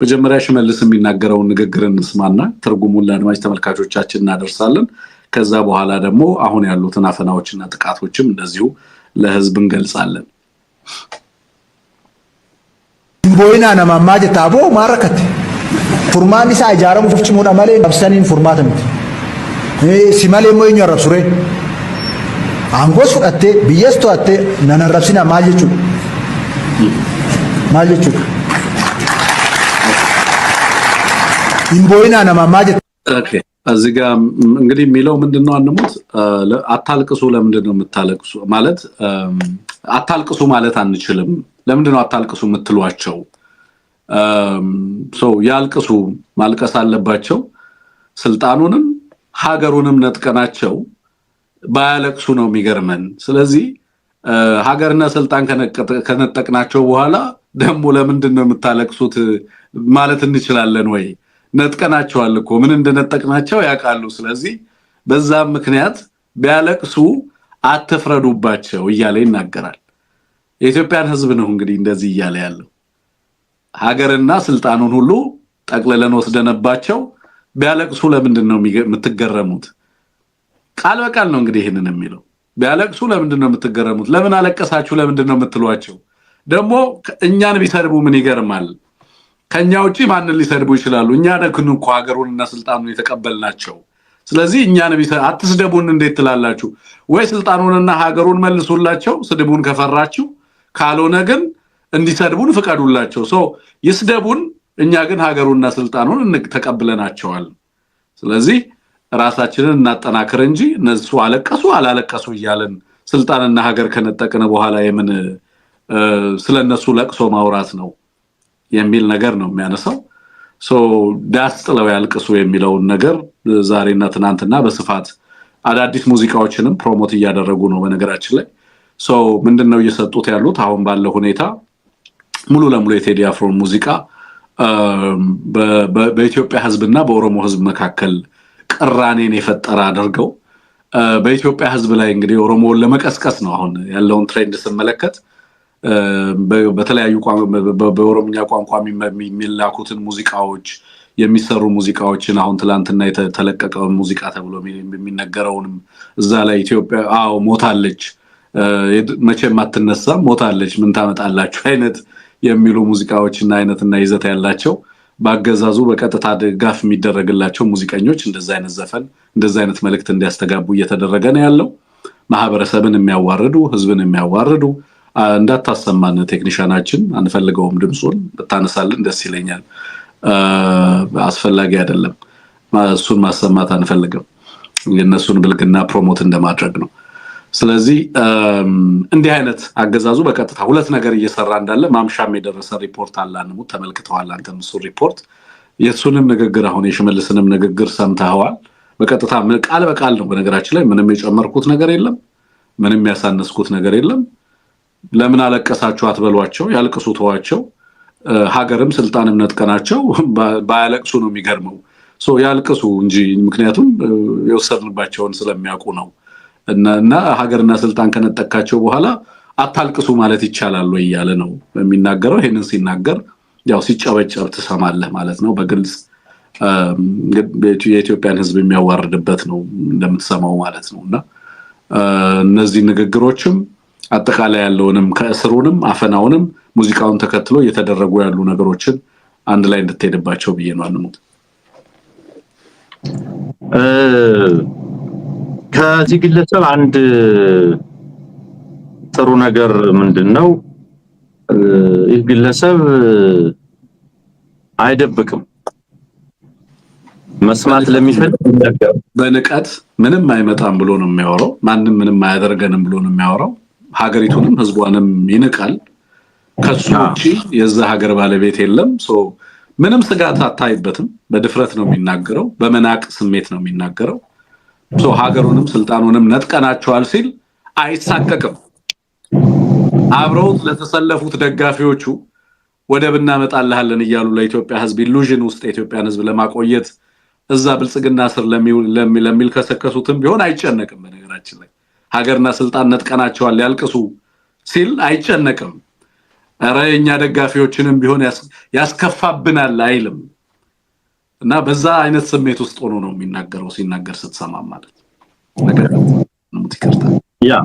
መጀመሪያ ሽመልስ የሚናገረውን ንግግር እንስማና ትርጉሙን ለአድማጭ ተመልካቾቻችን እናደርሳለን። ከዛ በኋላ ደግሞ አሁን ያሉትን አፈናዎችና ጥቃቶችም እንደዚሁ ለህዝብ እንገልጻለን። ቦይና ነማማጀ ታቦ ማረከት ፉርማኒሳ አጃረሙ ፍፍጭሙና ማለ አብሰኒን ፉርማተምት ሲማሌ ሞይኛ ረብሱሬ አንጎስ ፈቀቴ ቢየስቶ አቴ ነነረብሲና ማጀቹ ኢምቦይና ነማማጀ ኦኬ እዚህ ጋር እንግዲህ የሚለው ምንድነው አንሙት አታልቅሱ ለምንድነው የምታለቅሱ ማለት አታልቅሱ ማለት አንችልም ለምንድነው አታልቅሱ የምትሏቸው ያልቅሱ ማልቀስ አለባቸው ስልጣኑንም ሀገሩንም ነጥቀናቸው ባያለቅሱ ነው የሚገርመን ስለዚህ ሀገርና ስልጣን ከነጠቅናቸው በኋላ ደሞ ለምንድነው የምታለቅሱት ማለት እንችላለን ወይ ነጥቀናቸዋል እኮ ምን እንደነጠቅናቸው ያቃሉ ስለዚህ በዛ ምክንያት ቢያለቅሱ አትፍረዱባቸው እያለ ይናገራል የኢትዮጵያን ህዝብ ነው እንግዲህ እንደዚህ እያለ ያለው ሀገርና ስልጣኑን ሁሉ ጠቅለለን ወስደነባቸው ቢያለቅሱ ለምንድነው የምትገረሙት ቃል በቃል ነው እንግዲህ ይሄንን የሚለው ቢያለቅሱ ለምንድነው የምትገረሙት ለምን አለቀሳችሁ ለምንድነው የምትሏቸው ደግሞ እኛን ቢሰርቡ ምን ይገርማል ከኛው ውጪ ማንን ሊሰርቡ ይችላሉ እኛ ደክኑ እኮ ሀገሩንና ስልጣኑን የተቀበልናቸው ስለዚህ እኛን አትስደቡን እንዴት ትላላችሁ ወይ ስልጣኑንና ሀገሩን መልሱላቸው ስድቡን ከፈራችሁ ካልሆነ ግን እንዲሰድቡን ፍቀዱላቸው ይስደቡን እኛ ግን ሀገሩንና ስልጣኑን ተቀበለናቸዋል ስለዚህ ራሳችንን እናጠናክር እንጂ እነሱ አለቀሱ አላለቀሱ ይያለን ስልጣንና ሀገር ከነጠቀነ በኋላ የምን ስለነሱ ለቅሶ ማውራት ነው የሚል ነገር ነው የሚያነሳው ዳስጥለው ያልቅሱ የሚለው ነገር ዛሬና ትናንትና በስፋት አዳዲስ ሙዚቃዎችንም ፕሮሞት እያደረጉ ነው በነገራችን ላይ ምንድነው እየሰጡት ያሉት አሁን ባለው ሁኔታ ሙሉ ለሙሉ የቴዲ አፍሮ ሙዚቃ በኢትዮጵያ ህዝብና በኦሮሞ ህዝብ መካከል ቅራኔን የፈጠረ አድርገው በኢትዮጵያ ህዝብ ላይ እንግዲህ ኦሮሞውን ለመቀስቀስ ነው አሁን ያለውን ትሬንድ ስመለከት በተለያዩ በኦሮምኛ ቋንቋ የሚላኩትን ሙዚቃዎች የሚሰሩ ሙዚቃዎችን አሁን ትላንትና የተለቀቀው ሙዚቃ ተብሎ የሚነገረውንም እዛ ላይ ኢትዮጵያ ሞታለች መቼም አትነሳም ሞታለች ምን ታመጣላችሁ አይነት የሚሉ ሙዚቃዎችና አይነትና ይዘት ያላቸው ባገዛዙ በቀጥታ ድጋፍ የሚደረግላቸው ሙዚቀኞች እንደዛ አይነት ዘፈን እንደዛ አይነት መልእክት እንዲያስተጋቡ እየተደረገ ነው ያለው ማህበረሰብን የሚያዋርዱ ህዝብን የሚያዋርዱ እንዳታሰማን ቴክኒሻናችን አንፈልገውም ድምጹን በታነሳልን ደስ ይለኛል አስፈላጊ አይደለም እሱን ማሰማት አንፈልግም የነሱን ብልግና ፕሮሞት እንደማድረግ ነው ስለዚህ እንዲህ አይነት አገዛዙ በቀጥታ ሁለት ነገር እየሰራ እንዳለ ማምሻም የደረሰ ሪፖርት አላንሙ ተመልክተዋል አንተም እሱ ሪፖርት የሱንም ንግግር አሁን የሽመልስንም ንግግር ሰምተዋል በቀጥታ ቃል በቃል ነው በነገራችን ላይ ምንም የጨመርኩት ነገር የለም ምንም ያሳነስኩት ነገር የለም ለምን አለቀሳችሁ አትበሏቸው ያልቅሱ ተዋቸው ሀገርም ስልጣንም ነጥቀናቸው ባያለቅሱ ነው የሚገርመው ያልቅሱ እንጂ ምክንያቱም የወሰድንባቸውን ስለሚያውቁ ነው እና ሀገርና ስልጣን ከነጠቃቸው በኋላ አታልቅሱ ማለት ይቻላል ወይ ያለ ነው የሚናገረው ይሄንን ሲናገር ያው ሲጨበጨብ ተሰማለህ ማለት ነው በግልጽ የኢትዮጵያን ህዝብ የሚያዋርድበት ነው እንደምትሰማው ማለት ነውና እነዚህ ንግግሮችም አጠቃላይ ያለውንም ከእስሩንም አፈናውንም ሙዚቃውን ተከትሎ እየተደረጉ ያሉ ነገሮችን አንድ ላይ እንድትሄድባቸው ብዬ ነው አንሙት ከዚህ ግለሰብ አንድ ጥሩ ነገር ምንድነው ይህ ግለሰብ አይደብቅም መስማት ለሚፈልግ ነገር በንቀት ምንም አይመጣም ብሎ ነው የሚያወራው ማንንም ምንም አያደርገንም ብሎ ነው የሚያወራው ሀገሪቱንም ህዝቧንም ይንቃል ከሱ ውጪ የዛ ሀገር ባለቤት የለም ምንም ስጋት አታይበትም በድፍረት ነው የሚናገረው በመናቅ ስሜት ነው የሚናገረው ሀገሩንም ስልጣኑንም ነጥቀናቸዋል ሲል አይሳቀቅም አብረውት ለተሰለፉት ደጋፊዎቹ ወደብና መጣልሃለን እያሉ ለኢትዮጵያ ህዝብ ኢሉዥን ውስጥ የኢትዮጵያን ህዝብ ለማቆየት እዛ ብልጽግና ስር ለሚል ከሰከሱትም ቢሆን አይጨነቅም በነገራችን ላይ ሀገርና ስልጣን ነጥቀናቸዋል ያልቅሱ ሲል አይጨነቅም አረ የኛ ደጋፊዎችንም ቢሆን ያስከፋብናል አይልም እና በዛ አይነት ስሜት ውስጥ ሆኖ ነው የሚናገረው ሲናገር ስትሰማ ማለት ነገር ነው ሙትከርታ ያ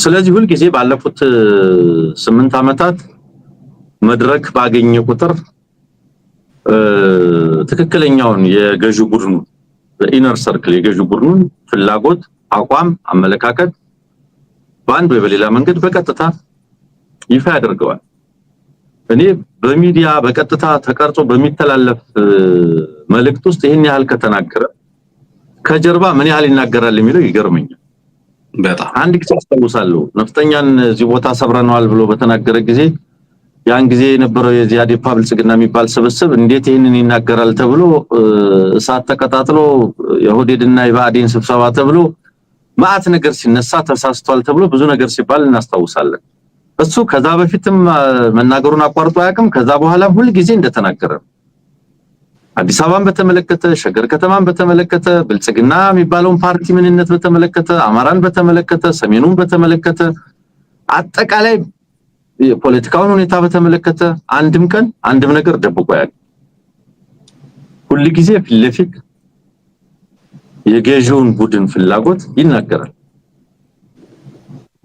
ስለዚህ ሁሉ ጊዜ ባለፉት 8 አመታት መድረክ ባገኘ ቁጥር ትክክለኛውን የገዢው ቡድኑ ኢነር ሰርክል የገዢው ቡድኑን ፍላጎት አቋም አመለካከት በአንድ ወይ በሌላ መንገድ በቀጥታ ይፋ ያደርገዋል እኔ በሚዲያ በቀጥታ ተቀርጾ በሚተላለፍ መልእክት ውስጥ ይሄን ያህል ከተናገረ ከጀርባ ምን ያህል ይናገራል የሚለው ይገርመኛል በጣም አንድ ጊዜ አስተውሳለሁ ነፍጠኛን እዚህ ቦታ ሰብረናል ብሎ በተናገረ ጊዜ ያን ጊዜ የነበረው የዚያዲ ፐብሊክስግና የሚባል ስብስብ እንዴት ይሄንን ይናገራል ተብሎ እሳት ተቀጣጥሎ የሆዴድና የባዲን ስብሰባ ተብሎ ማአት ነገር ሲነሳ ተሳስቷል ተብሎ ብዙ ነገር ሲባል እናስተውሳለን እሱ ከዛ በፊትም መናገሩን አቋርጦ አያውቅም ከዛ በኋላ ሁሉ ጊዜ እንደተናገረ አዲስ አበባን በተመለከተ ሸገር ከተማን በተመለከተ ብልጽግና የሚባለውን ፓርቲ ምንነት በተመለከተ አማራን በተመለከተ ሰሜኑን በተመለከተ አጠቃላይ የፖለቲካውን ሁኔታ በተመለከተ አንድም ቀን አንድም ነገር ደብቆ ያውቃል ሁሉ ጊዜ ፊትለፊት የገዢውን ቡድን ፍላጎት ይናገራል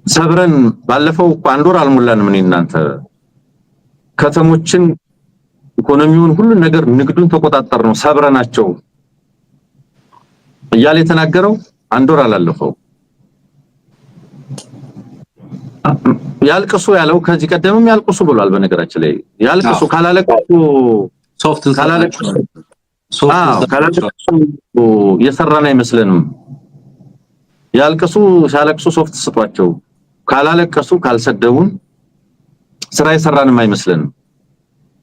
ሰብረን ባለፈው አንድ ወር አልሞላን ምን እናንተ ከተሞችን ኢኮኖሚውን ሁሉ ነገር ንግዱን ተቆጣጣር ነው ሰብረናቸው እያለ የተናገረው አንድ ወር አላለፈው ያልቅሱ ያለው ከዚህ ቀደምም ያልቅሱ ብሏል በነገራችን ላይ ያልቅሱ ካላለቀሱ ሶፍት ካላለቀሱ የሰራና አይመስልንም ያልቅሱ ሲያለቅሱ ሶፍት ስጧቸው ካላለቀሱ ካልሰደቡን ስራ የሰራንም አይመስልንም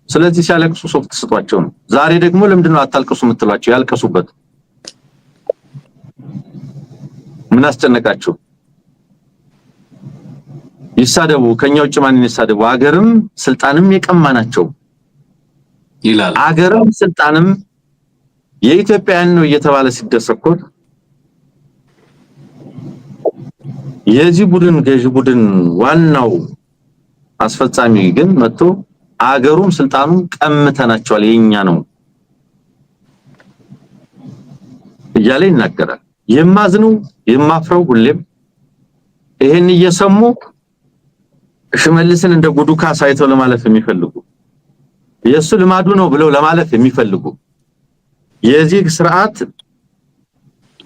ስለዚህ ሲያለቅሱ ሶፍት ስጧቸው ነው ዛሬ ደግሞ ለምንድነው አታልቅሱ የምትሏቸው ያልቀሱበት ምን አስጨነቃችሁ ይሳደቡ ከኛ ውጭ ማንን ይሳደቡ አገርም ስልጣንም የቀማናቸው ይላል አገርም ስልጣንም የኢትዮጵያን ነው እየተባለ ሲደሰኮት የዚህ ቡድን ገዢ ቡድን ዋናው አስፈጻሚ ግን መጥቶ አገሩም ስልጣኑም ቀምተናቸዋል የኛ ነው እያለ ይናገራል የማዝኑ የማፍረው ሁሌም ይሄን እየሰሙ ሽመልስን እንደ ጉዱካ ሳይተው ለማለፍ የሚፈልጉ የሱ ልማዱ ነው ብለው ለማለፍ የሚፈልጉ የዚህ ስርዓት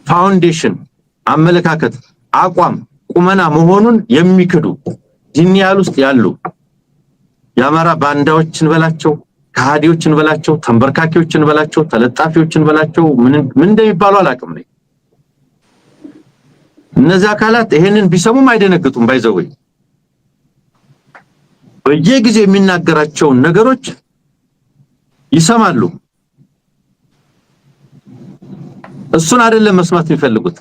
ፋውንዴሽን አመለካከት አቋም ቁመና መሆኑን የሚክዱ ዲኒያል ውስጥ ያሉ ያማራ ባንዳዎችን በላቸው ካዲዎችን በላቸው ተንበርካኪዎችን በላቸው ተለጣፊዎችን በላቸው ምን እንደሚባሉ አላውቅም ነኝ እነዚህ አካላት ይሄንን ቢሰሙም አይደነግጡም ባይዘው በየጊዜው የሚናገራቸው ነገሮች ይሰማሉ እሱን አይደለም መስማት የሚፈልጉት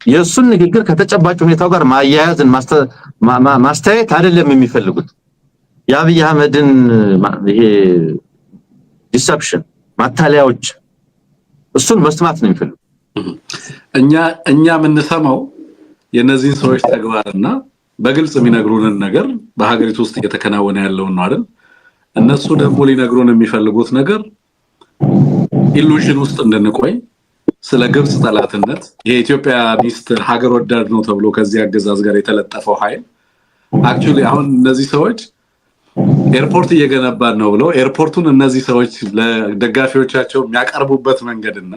የሱን ንግግር ከተጨባጭ ሁኔታው ጋር ማያያዝን ማስተያየት አይደለም የሚፈልጉት የአብይ አህመድን ይሄ ዲሰፕሽን ማታለያዎች እሱን መስማት ነው የሚፈልጉት እኛ የምንሰማው የነዚህን ሰዎች ተግባርና በግልጽ የሚነግሩንን ነገር በሀገሪቱ ውስጥ እየተከናወነ ያለውን ነው አይደል እነሱ ደግሞ ሊነግሩን የሚፈልጉት ነገር ኢሉዥን ውስጥ እንድንቆይ ስለ ግብጽ ጠላትነት የኢትዮጵያ ሚስት ሀገር ወዳድ ነው ተብሎ ከዚህ አገዛዝ ጋር የተለጠፈው ኃይል አክቹሊ አሁን እነዚህ ሰዎች ኤርፖርት እየገነባን ነው ብለው ኤርፖርቱን እነዚህ ሰዎች ለደጋፊዎቻቸው የሚያቀርቡበት መንገድና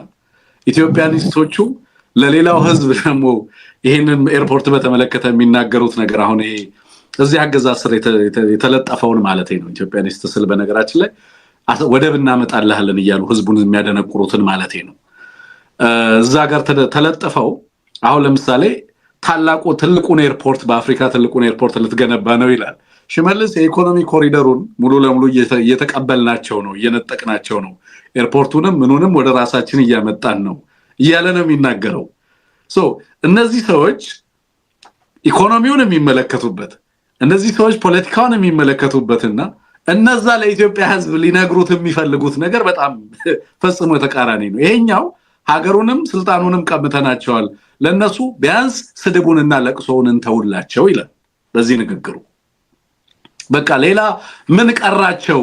ኢትዮጵያኒስቶቹ ለሌላው ህዝብ ደግሞ ይሄንን ኤርፖርት በተመለከተ የሚናገሩት ነገር አሁን ይሄ እዚህ አገዛዝ ስር የተለጠፈውን ማለት ነው ኢትዮጵያኒስት ስል በነገራችን ላይ ወደብ እናመጣልሃለን እያሉ ህዝቡን የሚያደነቁሩትን ማለት ነው እዛ ጋር ተለጠፈው አሁን ለምሳሌ ትልቁን ኤርፖርት በአፍሪካ ትልቁን ኤርፖርት ልትገነባ ነው ይላል ሽመልስ የኢኮኖሚ ኮሪደሩን ሙሉ ለሙሉ እየተቀበልናቸው ነው እየነጠቅናቸው ነው ኤርፖርቱንም ምኑንም ወደ ራሳችን እያመጣን ነው እያለ ነው የሚናገረው እነዚህ ሰዎች ኢኮኖሚውን የሚመለከቱበት እነዚህ ሰዎች ፖለቲካውን የሚመለከቱበትና እነዛ ለኢትዮጵያ ህዝብ ሊነግሩት የሚፈልጉት ነገር በጣም ፈጽሞ ተቃራኒ ነው ይሄኛው ሀገሩንም ስልጣኑንም ቀምተናቸዋል ለነሱ ቢያንስ ስድቡንና ለቅሶውን እንተውላቸው ይላል በዚህ ንግግሩ በቃ ሌላ ምን ቀራቸው?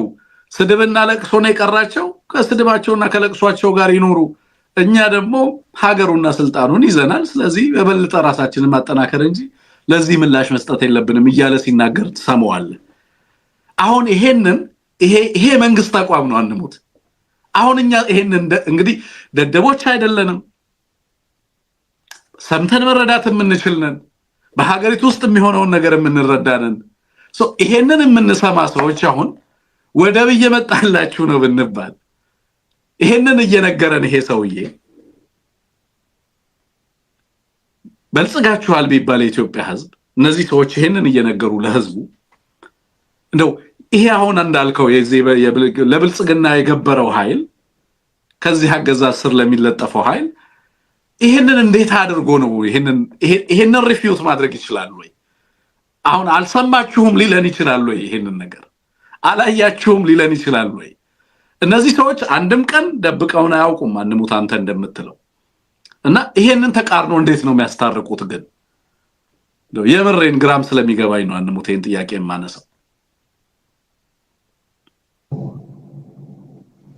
ስድብና ለቅሶ ነው የቀራቸው። ከስድባቸውና ከለቅሷቸው ጋር ይኖሩ። እኛ ደግሞ ሀገሩና ስልጣኑን ይዘናል። ስለዚህ በበለጠ ራሳችንን ማጠናከር እንጂ ለዚህ ምላሽ መስጠት የለብንም እያለ ሲናገር ትሰማዋለህ። አሁን ይሄ መንግስት አቋም ነው። አንሙት። አሁን እኛ ይሄንን እንግዲህ ደደቦች አይደለንም። ሰምተን መረዳት የምንችል ነን። በሀገሪቱ ውስጥ የሚሆነውን ነገር የምንረዳነን። ይሄንን የምንሰማ ሰዎች አሁን ወደብ እየመጣላችሁ ነው ብንባል ይሄንን እየነገረን ይሄ ሰውዬ በልጽጋችኋል ቢባል የኢትዮጵያ ህዝብ እነዚህ ሰዎች ይሄንን እየነገሩ ለህዝቡ እንደው ይሄ አሁን እንዳልከው ለብልጽግና የገበረው ኃይል ከዚህ አገዛዝ ስር ለሚለጠፈው ኃይል ይሄንን እንዴት አድርጎ ነው ይሄንን ሪፊዩት ማድረግ ይችላል ወይ? አሁን አልሰማችሁም ሊለን ይችላል ወይ? ይሄንን ነገር አላያችሁም ሊለን ይችላል ወይ? እነዚህ ሰዎች አንድም ቀን ደብቀውን አያውቁም። አንሙት አንተ እንደምትለው እና ይሄንን ተቃርኖ እንዴት ነው የሚያስታርቁት? ግን የምሬን ግራም ስለሚገባኝ ነው አንሙት ይሄን ጥያቄ የማነሳው።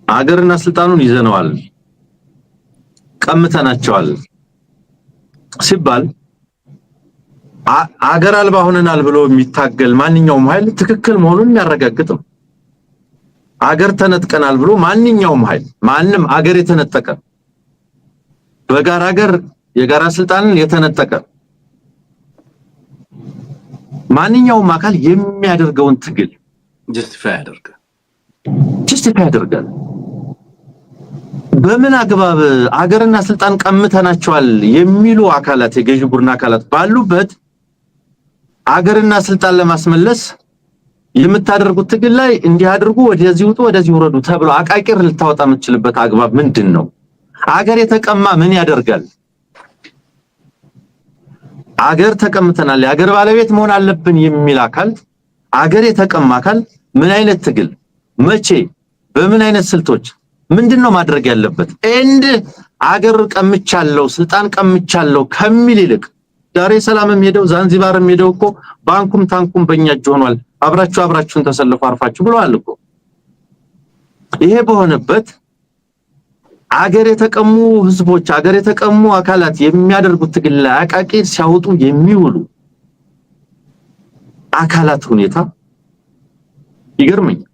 አገርና ስልጣኑን ይዘነዋል ቀምተናቸዋል ሲባል አገር አልባ ሆነናል ብሎ የሚታገል ማንኛውም ኃይል ትክክል መሆኑን የሚያረጋግጥም አገር ተነጥቀናል ብሎ ማንኛውም ኃይል ማንም አገር የተነጠቀ በጋራ አገር የጋራ ስልጣንን የተነጠቀ ማንኛውም አካል የሚያደርገውን ትግል ጀስቲፋይ ያደርጋል። በምን አግባብ አገርና ስልጣን ቀምተናቸዋል የሚሉ አካላት የገዢ ቡድን አካላት ባሉበት አገርና ስልጣን ለማስመለስ የምታደርጉት ትግል ላይ እንዲህ አድርጉ ወደዚህ ውጡ ወደዚህ ወረዱ ተብሎ አቃቂር ልታወጣ የምትችልበት አግባብ ምንድነው? አገር የተቀማ ምን ያደርጋል? አገር ተቀምተናል የአገር ባለቤት መሆን አለብን የሚል አካል አገር የተቀማ አካል ምን አይነት ትግል መቼ በምን አይነት ስልቶች ምንድነው ማድረግ ያለበት? አገር ቀምቻለሁ ስልጣን ቀምቻለሁ ከሚል ይልቅ ዳሬ ሰላምም ሄደው ዛንዚባርም ሄደው እኮ ባንኩም ታንኩም በእኛ እጅ ሆኗል አብራችሁን ተሰልፉ አርፋችሁ ብለዋል እኮ። ይሄ በሆነበት አገር የተቀሙ ህዝቦች አገር የተቀሙ አካላት የሚያደርጉት ትግል ላይ አቃቂር ሲያወጡ የሚውሉ አካላት ሁኔታ ይገርመኛል።